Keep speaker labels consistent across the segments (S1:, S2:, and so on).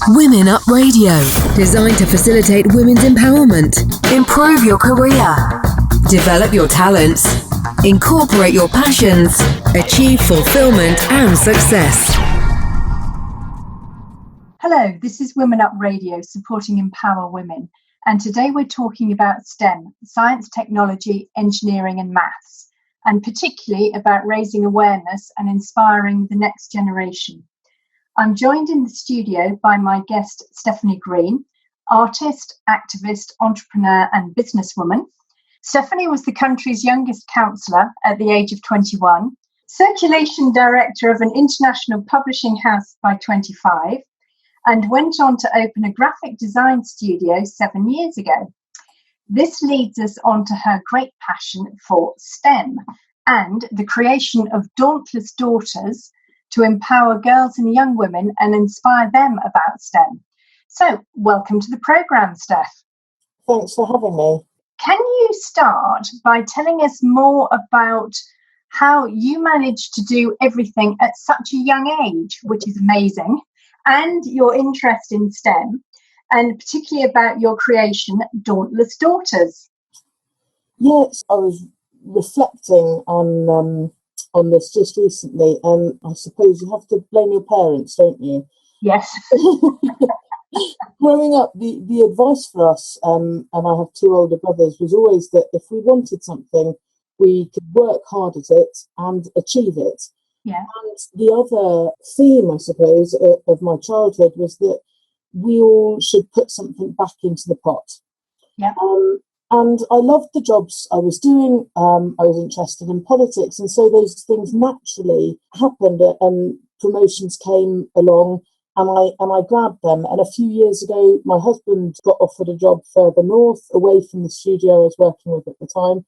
S1: Women Up Radio, designed to facilitate women's empowerment, improve your career, develop your talents, incorporate your passions, achieve fulfillment and success.
S2: Hello, this is Women Up Radio, supporting Empower Women. And today we're talking about STEM, science, technology, engineering and maths, and particularly about raising awareness and inspiring the next generation. I'm joined in the studio by my guest, Stephanie Green, artist, activist, entrepreneur and businesswoman. Stephanie was the country's youngest councillor at the age of 21, circulation director of an international publishing house by 25, and went on to open a graphic design studio 7 years ago. This leads us on to her great passion for STEM and the creation of Dauntless Daughters to empower girls and young women and inspire them about STEM. So, welcome to the programme, Steph.
S3: Thanks for having me.
S2: Can you start by telling us more about how you managed to do everything at such a young age, which is amazing, and your interest in STEM, and particularly about your creation, Dauntless Daughters?
S3: Yes, I was reflecting on this just recently, and I suppose you have to blame your parents, don't you?
S2: Yes.
S3: Growing up, the advice for us, and I have two older brothers, was always that if we wanted something, we could work hard at it and achieve it.
S2: Yeah.
S3: And the other theme, I suppose, of my childhood was that we all should put something back into the pot.
S2: Yeah.
S3: And I loved the jobs I was doing. I was interested in politics, and so those things naturally happened, and promotions came along, and I grabbed them. And a few years ago, my husband got offered a job further north, away from the studio I was working with at the time,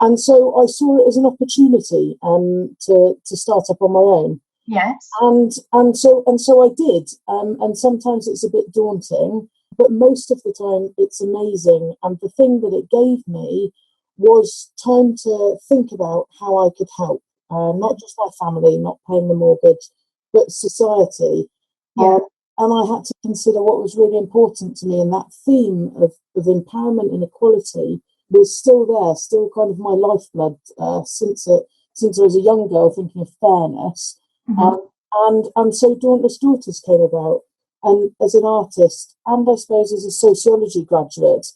S3: and so I saw it as an opportunity to start up on my own.
S2: Yes.
S3: And so I did. And sometimes it's a bit daunting, but most of the time it's amazing. And the thing that it gave me was time to think about how I could help, not just my family, not paying the mortgage, but society.
S2: Yeah.
S3: And I had to consider what was really important to me. And that theme of empowerment and equality was still there, still kind of my lifeblood since I was a young girl, thinking of fairness. Mm-hmm. And so Dauntless Daughters came about. And as an artist, and I suppose as a sociology graduate,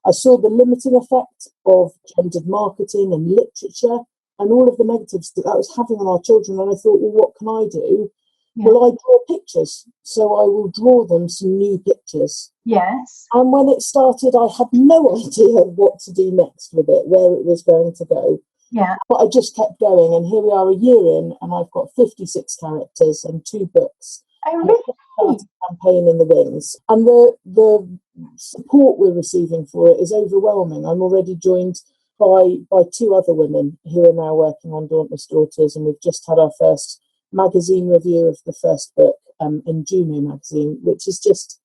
S3: I saw the limiting effect of gendered marketing and literature and all of the negatives that was having on our children. And I thought, well, what can I do? Yeah. Well, I draw pictures, so I will draw them some new pictures.
S2: Yes.
S3: And when it started, I had no idea what to do next with it, where it was going to go.
S2: Yeah. But
S3: I just kept going, and here we are a year in, and I've got 56 characters and 2 books.
S2: Oh, really?
S3: A campaign in the wings, and the support we're receiving for it is overwhelming. I'm already joined by 2 other women who are now working on Dauntless Daughters, and we've just had our first magazine review of the first book in Juno magazine, which is just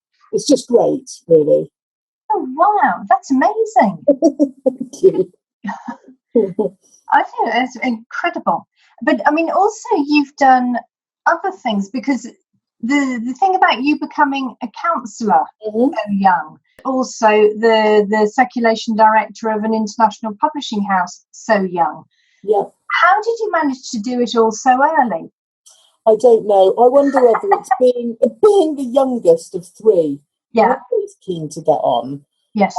S3: great, really.
S2: Oh wow, that's amazing!
S3: Thank you.
S2: I think that's incredible. But I mean, also you've done other things, because the thing about you becoming a counsellor so young, also the circulation director of an international publishing house so young.
S3: Yeah.
S2: How did you manage to do it all so early?
S3: I don't know. I wonder whether it's being the youngest of 3.
S2: Yeah.
S3: I'm always keen to get on.
S2: Yes.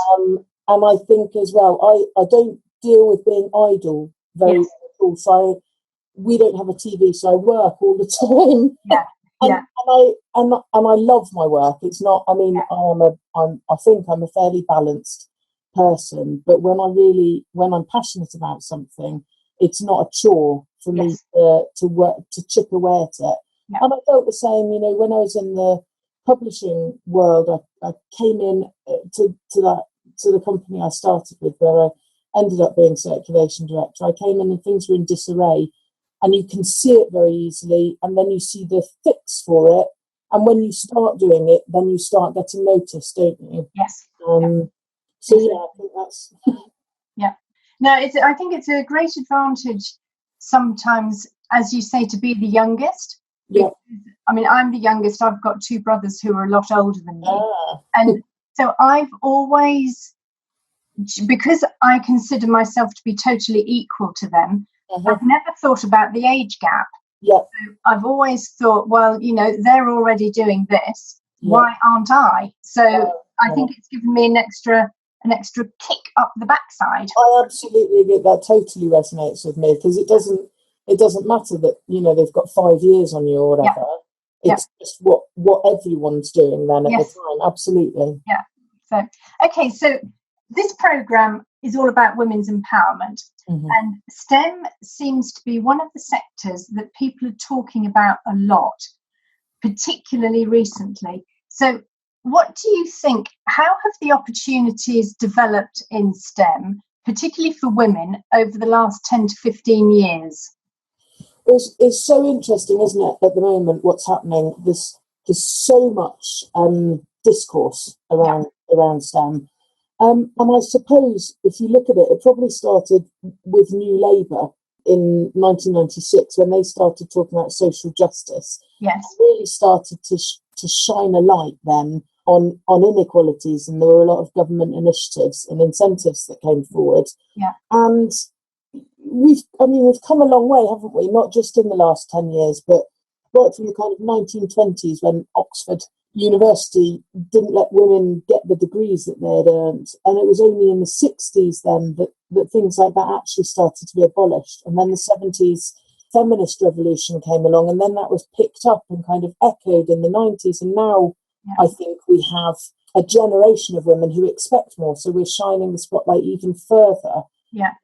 S3: And I think as well, I don't deal with being idle very well. So we don't have a TV, so I work all the time.
S2: Yeah.
S3: And I love my work. It's not. I mean, I think I'm a fairly balanced person, but when I'm passionate about something, it's not a chore for me to work, to chip away at it. Yeah. And I felt the same. You know, when I was in the publishing world, I came in to the company I started with, where I ended up being circulation director. I came in and things were in disarray. And you can see it very easily, and then you see the fix for it. And when you start doing it, then you start getting noticed, don't you?
S2: Yes.
S3: So yeah, I think that's.
S2: Yeah. No, I think it's a great advantage sometimes, as you say, to be the youngest.
S3: Yeah.
S2: I mean, I'm the youngest. I've got two brothers who are a lot older than me. And so I've always, because I consider myself to be totally equal to them, I've never thought about the age gap.
S3: Yeah.
S2: So I've always thought, well, you know, they're already doing this. Why aren't I? So I think it's given me an extra kick up the backside.
S3: I absolutely agree. That totally resonates with me, because it doesn't matter that, you know, they've got 5 years on you or whatever. It's just what everyone's doing then at the time. Absolutely.
S2: Yeah. So, okay, so this program is all about women's empowerment, and STEM seems to be one of the sectors that people are talking about a lot, particularly recently. So what do you think, how have the opportunities developed in STEM, particularly for women, over the last 10 to 15 years?
S3: It's so interesting, isn't it, at the moment, what's happening? There's so much discourse around STEM. And I suppose if you look at it, it probably started with New Labour in 1996, when they started talking about social justice.
S2: Yes.
S3: It really started to shine a light then on inequalities, and there were a lot of government initiatives and incentives that came forward.
S2: Yeah.
S3: And we've come a long way, haven't we? Not just in the last 10 years, but right from the kind of 1920s, when Oxford University didn't let women get the degrees that they had earned. And it was only in the 60s then that things like that actually started to be abolished. And then the 70s feminist revolution came along, and then that was picked up and kind of echoed in the 90s. And now I think we have a generation of women who expect more. So we're shining the spotlight even further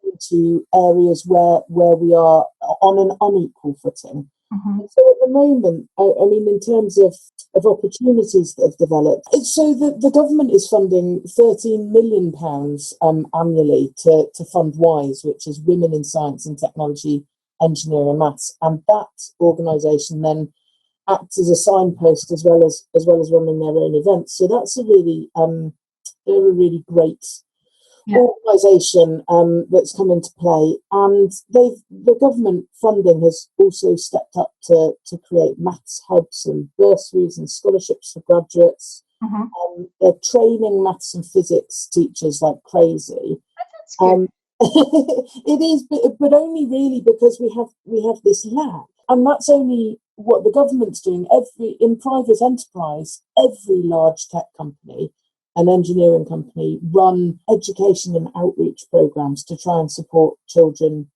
S3: into areas where we are on an unequal footing. So at the moment, I mean, in terms of opportunities that have developed, so the government is funding £13 million annually to fund WISE, which is Women in Science and Technology, Engineering and Maths, and that organisation then acts as a signpost as well as running their own events. So that's a really they're a really great organisation that's come into play, and the government funding has also stepped up to create maths hubs and bursaries and scholarships for graduates. They're training maths and physics teachers like crazy.
S2: That's good.
S3: It is, but only really because we have this lack, and that's only what the government's doing. In private enterprise, every large tech company, an engineering company, run education and outreach programs to try and support children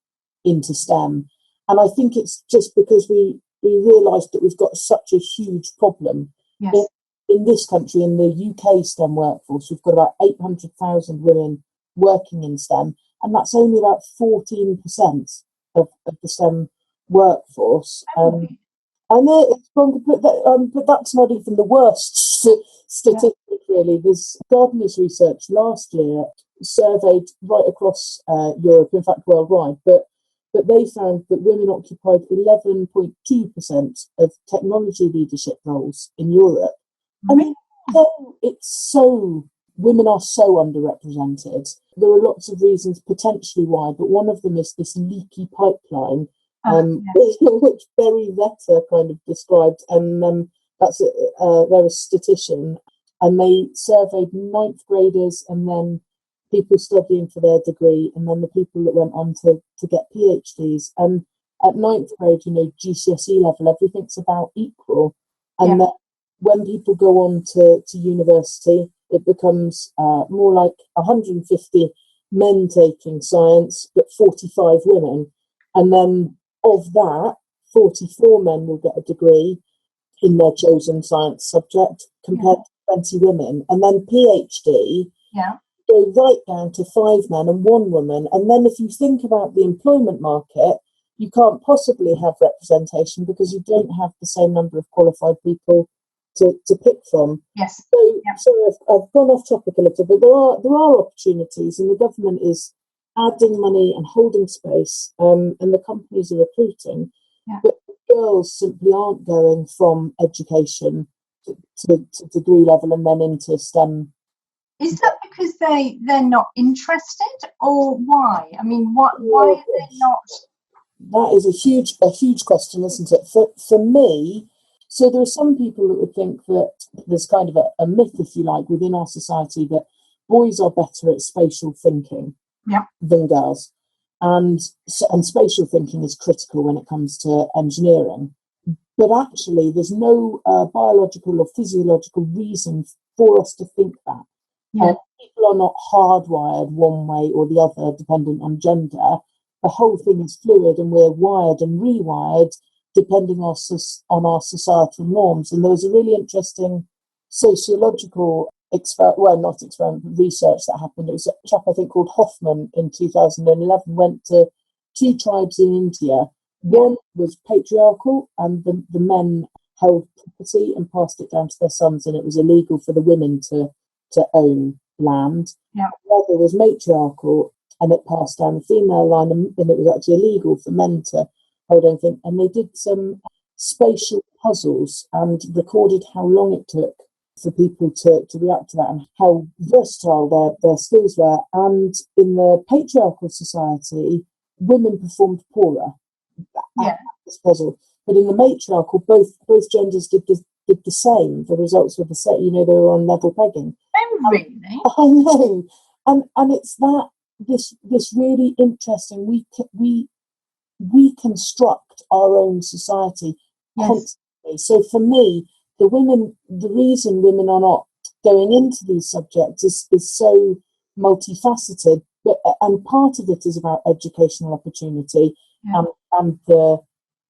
S3: into STEM. And I think it's just because we realised that we've got such a huge problem in this country, in the UK STEM workforce. We've got about 800,000 women working in STEM, and that's only about 14% of the STEM workforce. I know it's wrong, but that's not even the worst statistic, really. There's Gardener's research last year surveyed right across Europe, in fact worldwide, but they found that women occupied 11.2% of technology leadership roles in Europe. I mean, women are so underrepresented. There are lots of reasons potentially why, but one of them is this leaky pipeline, which Berry Vetter kind of described, and they're a statistician, and they surveyed ninth graders and then people studying for their degree, and then the people that went on to get PhDs. And at ninth grade, GCSE level, everything's about equal, and then when people go on to university, it becomes more like 150 men taking science, but 45 women. And then of that, 44 men will get a degree in their chosen science subject compared to 20 women. And then PhD go right down to 5 men and 1 woman. And then if you think about the employment market, you can't possibly have representation because you don't have the same number of qualified people to pick from.
S2: Yes.
S3: So I've gone off topic a little, but there are opportunities, and the government is adding money and holding space, and the companies are recruiting, but girls simply aren't going from education to degree level and then into STEM.
S2: Is that because they're not interested, or why? I mean, why are they not?
S3: That is a huge question, isn't it? For me, So there are some people that would think that there's kind of a myth, if you like, within our society that boys are better at spatial thinking than girls. And spatial thinking is critical when it comes to engineering. But actually, there's no biological or physiological reason for us to think that. People are not hardwired one way or the other, dependent on gender. The whole thing is fluid, and we're wired and rewired depending on our societal norms. And there was a really interesting sociological research that happened. It was a chap, I think, called Hoffman in 2011, went to 2 tribes in India. One was patriarchal, and the men held property and passed it down to their sons, and it was illegal for the women to own land. The other was matriarchal, and it passed down the female line, and it was actually illegal for men to hold anything. And they did some spatial puzzles and recorded how long it took for people to react to that and how versatile their skills were. And in the patriarchal society, women performed poorer at this puzzle. But in the matriarchal, both genders did the same. The results were the same. They were on level pegging.
S2: Oh, really?
S3: I know. And it's this really interesting. We construct our own society constantly. So for me, the reason women are not going into these subjects is so multifaceted. And part of it is about educational opportunity and the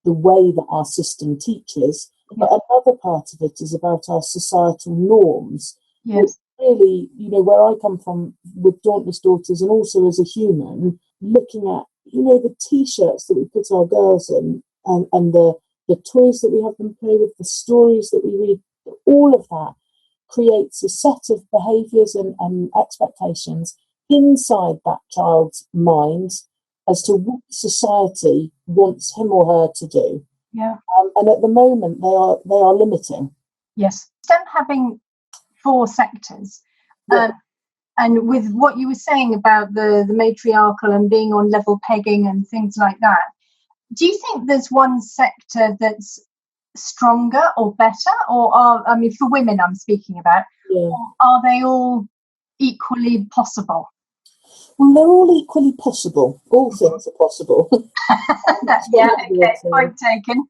S3: way that our system teaches. But another part of it is about our societal norms.
S2: Yes.
S3: Really, where I come from with Dauntless Daughters, and also as a human, looking at, the T-shirts that we put our girls in, and the toys that we have them play with, the stories that we read, all of that creates a set of behaviours and expectations inside that child's mind as to what society wants him or her to do.
S2: Yeah.
S3: And at the moment, they are limiting.
S2: Yes. STEM having 4 sectors. And with what you were saying about the matriarchal and being on level pegging and things like that, do you think there's one sector that's stronger or better? Or for women I'm speaking about, or are they all equally possible?
S3: Well, they're all equally possible. All things are possible.
S2: Point taken.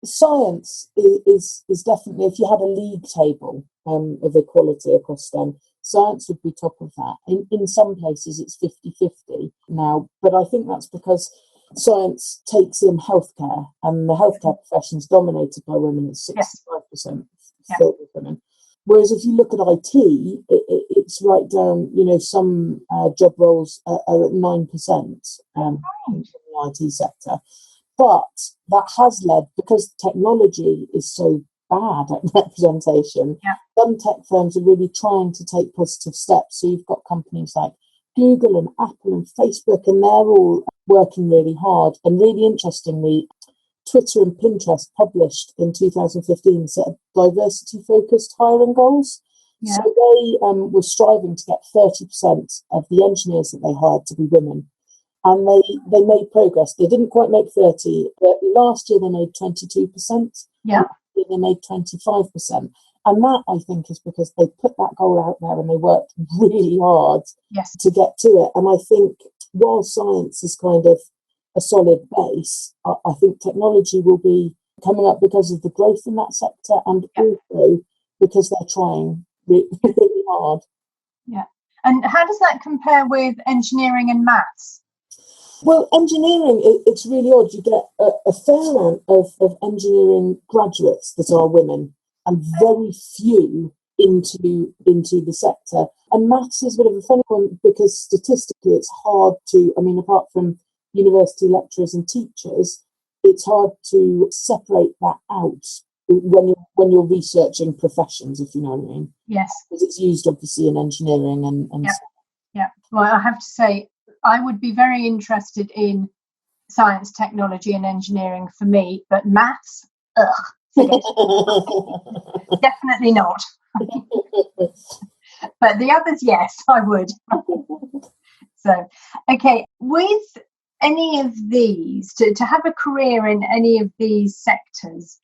S3: Science is definitely, if you had a league table of equality across STEM, science would be top of that. In some places it's 50-50 now, but I think that's because science takes in healthcare, and the healthcare profession is dominated by women. It's 65% filled with women. Whereas if you look at IT, it's right down, some job roles are at 9% in the IT sector. But that has led, because technology is so bad at representation, some tech firms are really trying to take positive steps. So you've got companies like Google and Apple and Facebook, and they're all working really hard. And really interestingly, Twitter and Pinterest published in 2015 a set of diversity-focused hiring goals. So they were striving to get 30% of the engineers that they hired to be women. And they made progress. They didn't quite make 30, but last year they made 22%.
S2: Yeah.
S3: They made 25%. And that, I think, is because they put that goal out there and they worked really hard to get to it. And I think while science is kind of a solid base, I think technology will be coming up because of the growth in that sector, and also because they're trying really, really hard.
S2: Yeah. And how does that compare with engineering and maths?
S3: Well, engineering, it's really odd. You get a fair amount of engineering graduates that are women, and very few into the sector. And maths is a bit of a funny one, because statistically it's hard to, apart from university lecturers and teachers, it's hard to separate that out when you're researching professions, if you know what I mean.
S2: Yes.
S3: Because it's used obviously in engineering and
S2: Yeah. Well, I have to say, I would be very interested in science, technology and engineering for me, but maths, forget it. Definitely not. But the others, yes, I would. So, okay, with any of these, to have a career in any of these sectors,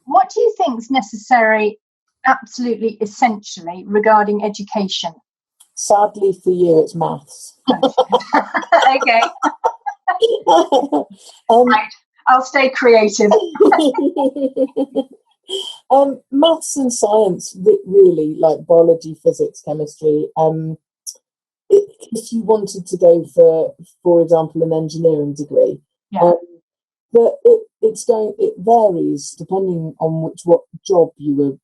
S2: what do you think is necessary, absolutely essentially, regarding education?
S3: Sadly for you, it's maths.
S2: Okay. Right. I'll stay creative.
S3: Maths and science, really, like biology, physics, chemistry. If you wanted to go for example, an engineering degree, but it varies depending on what job you were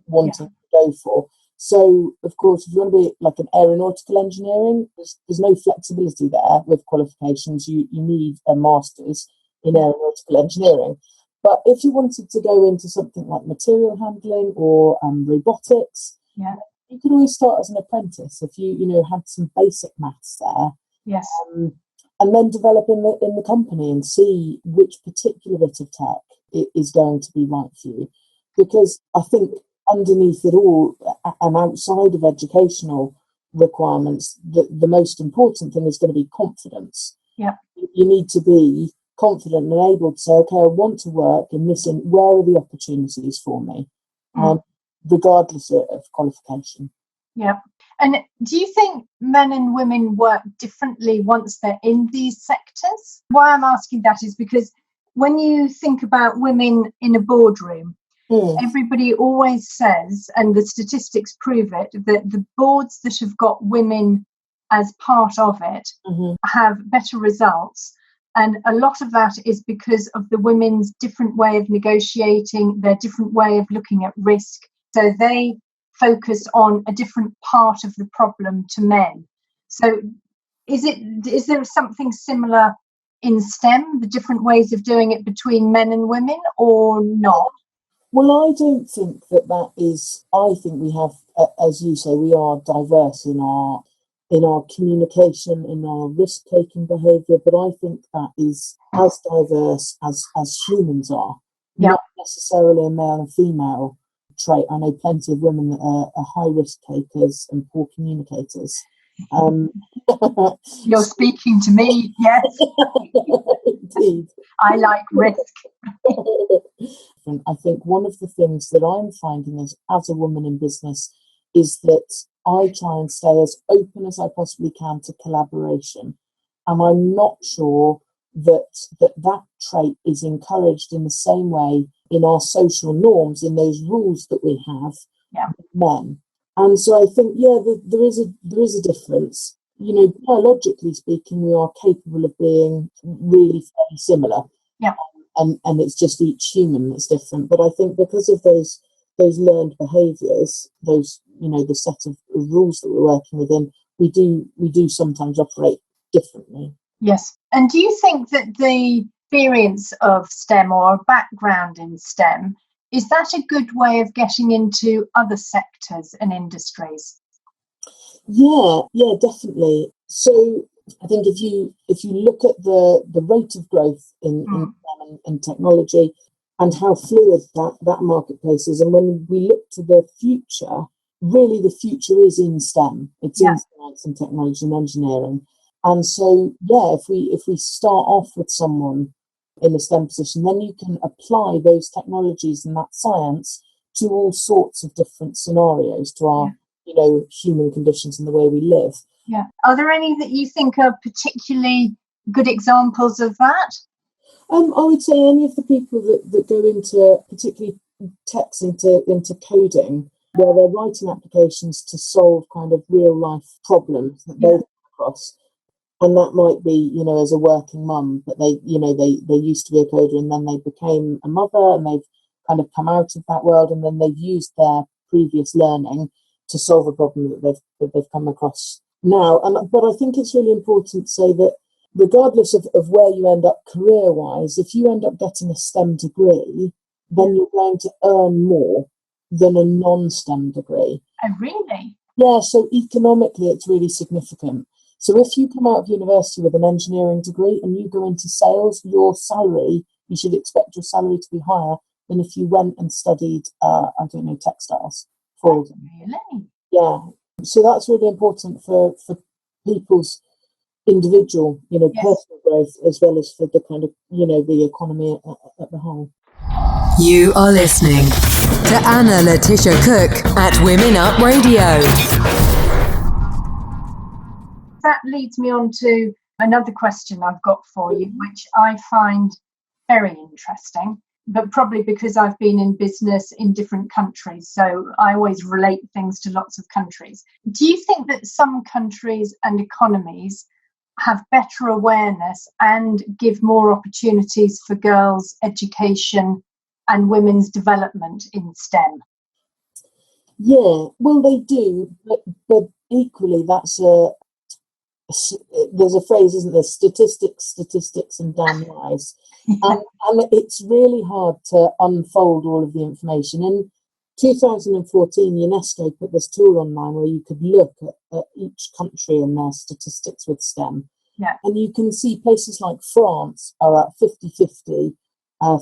S3: wanting to go for. So, of course, if you want to be like an aeronautical engineering, there's no flexibility there with qualifications. You need a master's in aeronautical engineering. But if you wanted to go into something like material handling or robotics, you could always start as an apprentice if you had some basic maths there.
S2: Yes.
S3: And then develop in the company and see which particular bit of tech is going to be right for you. Because I think underneath it all, and outside of educational requirements, the most important thing is going to be confidence.
S2: Yeah.
S3: You need to be confident and able to say, okay, I want to work in this, and where are the opportunities for me? Regardless of qualification.
S2: Yeah. And do you think men and women work differently once they're in these sectors? Why I'm asking that is because when you think about women in a boardroom, everybody always says, and the statistics prove it, that the boards that have got women as part of it have better results. And a lot of that is because of the women's different way of negotiating, their different way of looking at risk. So they focus on a different part of the problem to men. So is there something similar in STEM, the different ways of doing it between men and women, or not?
S3: Well, I don't think that is. I think we have, as you say, we are diverse in our communication, in our risk-taking behaviour, but I think that is as diverse as humans are, not necessarily a male and female trait. I know plenty of women that are high-risk takers and poor communicators.
S2: You're speaking to me, yes.
S3: Indeed.
S2: I like risk.
S3: I think one of the things that I'm finding as a woman in business is that I try and stay as open as I possibly can to collaboration. And I'm not sure that trait is encouraged in the same way in our social norms, in those rules that we have with men. And so I think, there is a difference. Biologically speaking, we are capable of being really fairly similar.
S2: Yeah.
S3: And it's just each human that's different. But I think because of those learned behaviours, the set of rules that we're working within, we do sometimes operate differently.
S2: Yes. And do you think that the experience of STEM or a background in STEM, is that a good way of getting into other sectors and industries?
S3: Yeah, definitely. So I think if you look at the rate of growth in STEM and technology and how fluid that marketplace is, and when we look to the future, really the future is in STEM. It's in science and technology and engineering. And so, if we start off with someone in a STEM position, then you can apply those technologies and that science to all sorts of different scenarios, to our human conditions and the way we live.
S2: Yeah. Are there any that you think are particularly good examples of that?
S3: I would say any of the people that go into particularly techs into coding, where they're writing applications to solve kind of real life problems that they come across. And that might be, as a working mum, but they used to be a coder and then they became a mother and they've kind of come out of that world, and then they've used their previous learning to solve a problem that they've come across now. But I think it's really important to say that regardless of where you end up career-wise, if you end up getting a STEM degree, then you're going to earn more than a non-STEM degree.
S2: Oh, really?
S3: Yeah, so economically it's really significant. So if you come out of university with an engineering degree and you go into sales, you should expect your salary to be higher than if you went and studied, textiles, for example.
S2: Really?
S3: Yeah. So that's really important for people's individual,
S2: Yes.
S3: personal growth, as well as for the kind of, the economy at the whole.
S1: You are listening to Anna Letitia Cook at Women Up Radio.
S2: That leads me on to another question I've got for you, which I find very interesting, but probably because I've been in business in different countries, so I always relate things to lots of countries. Do you think that some countries and economies have better awareness and give more opportunities for girls' education and women's development in STEM?
S3: Yeah, well, they do, but equally, there's a phrase, isn't there? Statistics, and damn lies. And it's really hard to unfold all of the information. In 2014, UNESCO put this tool online where you could look at each country and their statistics with STEM.
S2: Yeah.
S3: And you can see places like France are at 50-50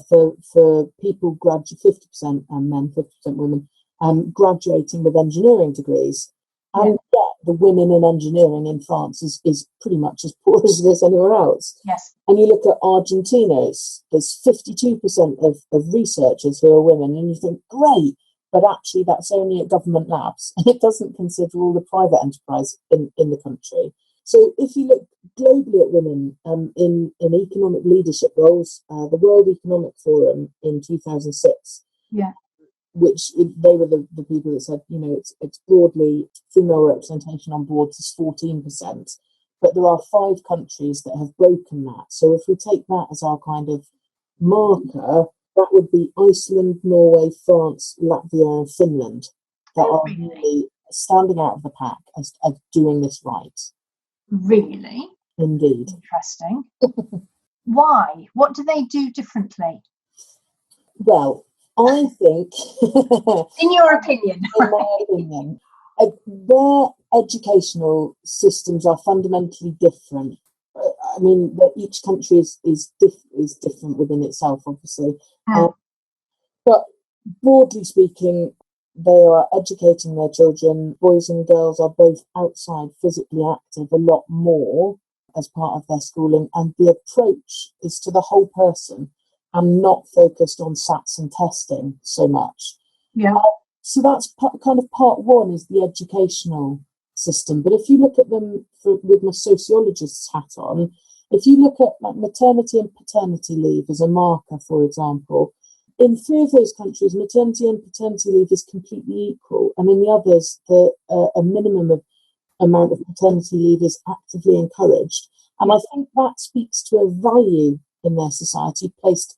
S3: for people 50% men, 50% women, graduating with engineering degrees. And yet the women in engineering in France is pretty much as poor as it is anywhere else.
S2: Yes.
S3: And you look at Argentina, there's 52% of researchers who are women, and you think, great, but actually that's only at government labs, and it doesn't consider all the private enterprise in the country. So if you look globally at women in economic leadership roles, the World Economic Forum in 2006, which they were the people that said, it's broadly female representation on boards is 14%, but there are 5 countries that have broken that. So if we take that as our kind of marker, that would be Iceland, Norway, France, Latvia, and Finland that are really standing out of the pack as doing this right.
S2: Really?
S3: Indeed.
S2: Interesting. Why? What do they do differently?
S3: Well, I think...
S2: In your opinion.
S3: In my opinion. Their educational systems are fundamentally different. I mean, each country is different within itself, obviously. But broadly speaking, they are educating their children. Boys and girls are both outside, physically active a lot more as part of their schooling. And the approach is to the whole person and not focused on SATs and testing so much.
S2: Yeah.
S3: So that's kind of part one, is the educational system. But if you look at them with my sociologist's hat on, if you look at like maternity and paternity leave as a marker, for example, in 3 of those countries, maternity and paternity leave is completely equal. And in the others, a minimum amount of paternity leave is actively encouraged. And I think that speaks to a value in their society placed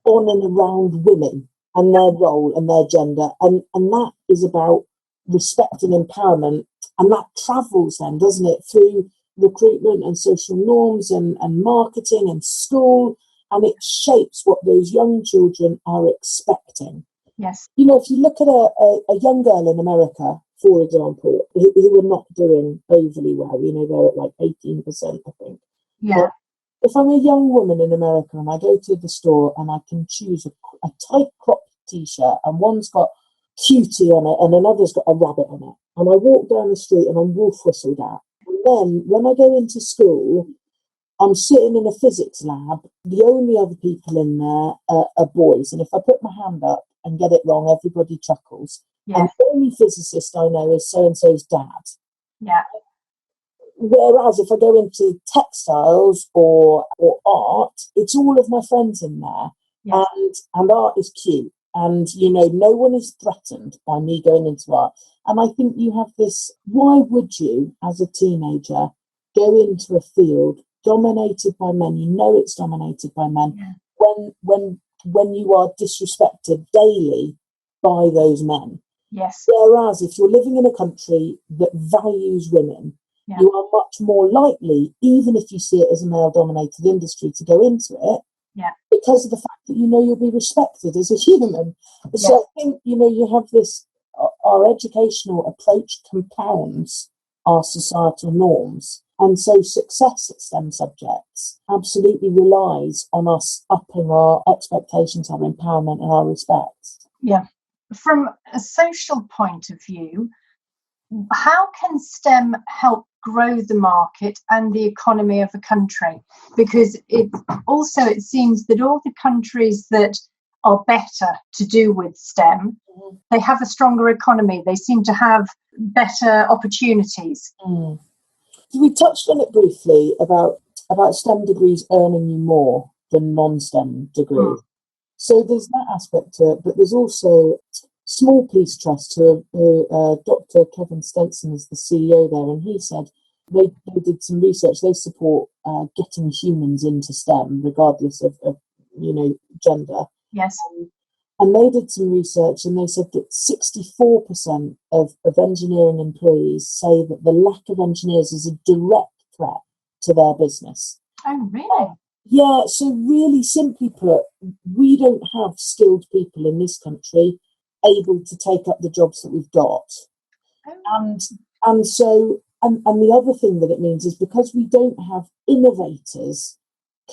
S3: on and around women and their role and their gender. And that is about respect and empowerment. And that travels then, doesn't it, through recruitment and social norms and marketing and school. And it shapes what those young children are expecting.
S2: Yes.
S3: If you look at a young girl in America, for example, who are not doing overly well, they're at like 18%, I think.
S2: Yeah.
S3: But if I'm a young woman in America and I go to the store and I can choose a tight cropped t-shirt and one's got cutie on it and another's got a rabbit on it, and I walk down the street and I'm wolf whistled at, and then when I go into school, I'm sitting in a physics lab. The only other people in there are boys. And if I put my hand up and get it wrong, everybody chuckles. Yeah. And the only physicist I know is so-and-so's dad.
S2: Yeah.
S3: Whereas if I go into textiles or art, it's all of my friends in there. Yes. And art is cute. And, no one is threatened by me going into art. And I think you have this, why would you, as a teenager, go into a field dominated by men? It's dominated by men. Yeah. When you are disrespected daily by those men.
S2: Yes.
S3: Whereas if you're living in a country that values women, you are much more likely, even if you see it as a male-dominated industry, to go into it.
S2: Yeah.
S3: Because of the fact that you'll be respected as a human. Yes. So I think you have this. Our educational approach compounds our societal norms. And so success at STEM subjects absolutely relies on us upping our expectations, our empowerment and our respect.
S2: Yeah. From a social point of view, how can STEM help grow the market and the economy of a country, because it seems that all the countries that are better to do with STEM, they have a stronger economy. They seem to have better opportunities.
S3: We touched on it briefly about STEM degrees earning you more than non-STEM degrees. So there's that aspect to it, but there's also Small Police Trust, who Dr. Kevin Stenson is the CEO there, and he said they did some research. They support getting humans into STEM, regardless of gender.
S2: Yes.
S3: And they did some research, and they said that 64% of engineering employees say that the lack of engineers is a direct threat to their business.
S2: Oh, really?
S3: Yeah, so really simply put, we don't have skilled people in this country able to take up the jobs that we've got. And the other thing that it means is, because we don't have innovators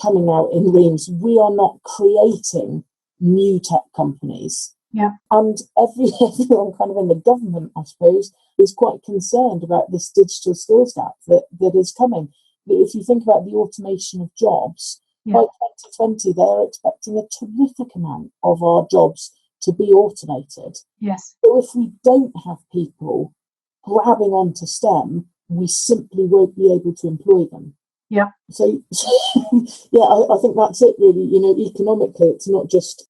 S3: coming out in reams, we are not creating new tech companies.
S2: Yeah.
S3: And everyone kind of in the government, I suppose, is quite concerned about this digital skills gap that is coming. If you think about the automation of jobs, by 2020, they're expecting a terrific amount of our jobs to be automated.
S2: Yes.
S3: So if we don't have people grabbing onto STEM, we simply won't be able to employ them.
S2: Yeah.
S3: So I think that's it really. Economically, it's not just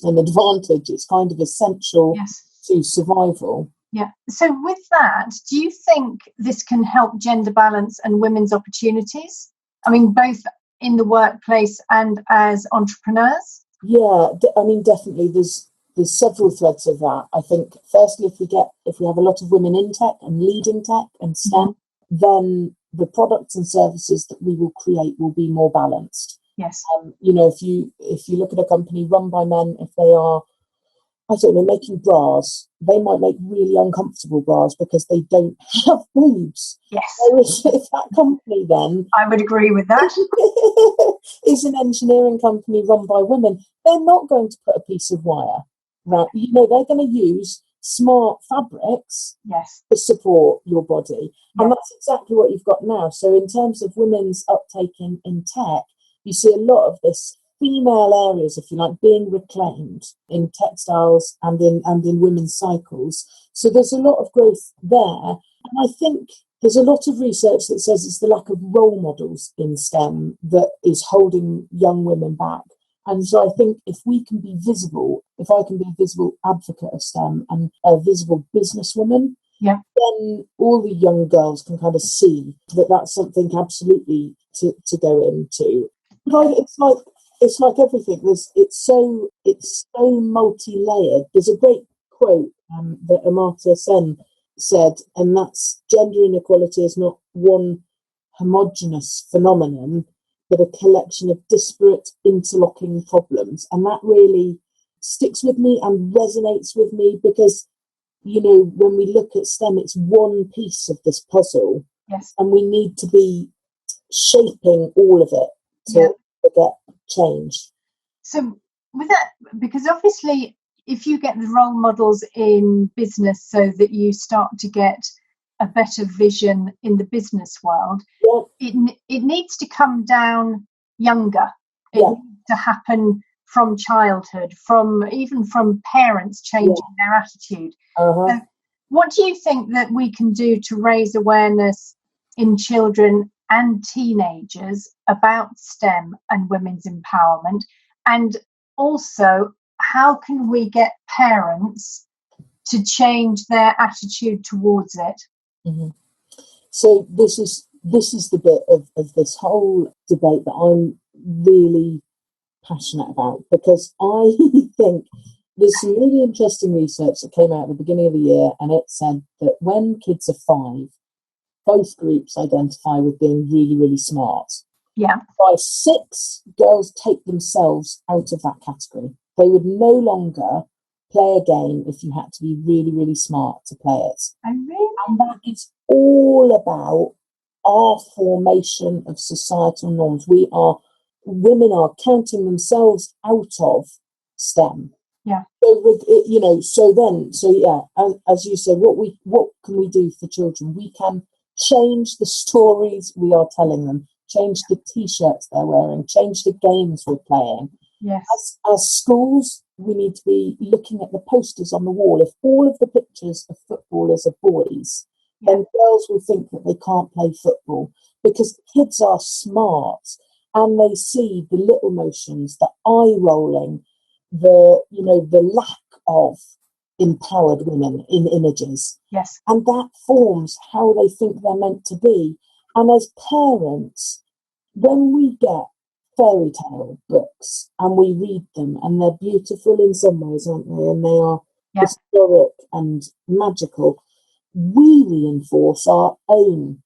S3: an advantage, it's kind of essential to survival.
S2: Yeah. So with that, do you think this can help gender balance and women's opportunities? I mean, both in the workplace and as entrepreneurs?
S3: Yeah, definitely. There's several threads of that. I think, firstly, if we have a lot of women in tech and leading tech and STEM, then the products and services that we will create will be more balanced.
S2: Yes.
S3: If you look at a company run by men, if they are, I don't know, making bras, they might make really uncomfortable bras because they don't have boobs.
S2: Yes.
S3: Whereas if that company then,
S2: I would agree with that,
S3: is an engineering company run by women, they're not going to put a piece of wire, right? They're going to use smart fabrics to support your body. Yeah. And that's exactly what you've got now. So in terms of women's uptake in tech, you see a lot of this female areas, if you like, being reclaimed in textiles and in women's cycles. So there's a lot of growth there. And I think there's a lot of research that says it's the lack of role models in STEM that is holding young women back. And so I think if we can be visible, if I can be a visible advocate of STEM and a visible businesswoman, then all the young girls can kind of see that that's something absolutely to go into. But it's like everything. It's so multi-layered. There's a great quote that Amartya Sen said, and that's, gender inequality is not one homogenous phenomenon, but a collection of disparate interlocking problems. And that really sticks with me and resonates with me because, when we look at STEM, it's one piece of this puzzle.
S2: Yes.
S3: And we need to be shaping all of it to get change.
S2: So with that, because obviously if you get the role models in business so that you start to get a better vision in the business world, it needs to come down younger. It needs to happen from childhood, even from parents changing their attitude. So what do you think that we can do to raise awareness in children and teenagers about STEM and women's empowerment? And also, how can we get parents to change their attitude towards it?
S3: Mm-hmm. So this is the bit of this whole debate that I'm really passionate about, because I think there's some really interesting research that came out at the beginning of the year, and it said that when kids are 5, both groups identify with being really, really smart.
S2: Yeah.
S3: By 6, girls take themselves out of that category. They would no longer play a game if you had to be really, really smart to play it. And that is all about our formation of societal norms. Women are counting themselves out of STEM.
S2: Yeah.
S3: So, as you said, what can we do for children? We can change the stories we are telling them, change the t-shirts they're wearing, change the games we're playing.
S2: Yes.
S3: As schools, we need to be looking at the posters on the wall. If all of the pictures of footballers are boys, then girls will think that they can't play football, because kids are smart and they see the little motions, the eye rolling, the lack of empowered women in images.
S2: Yes.
S3: And that forms how they think they're meant to be. And as parents, when we get fairy tale books and we read them, and they're beautiful in some ways, aren't they? And they are historic and magical, we reinforce our own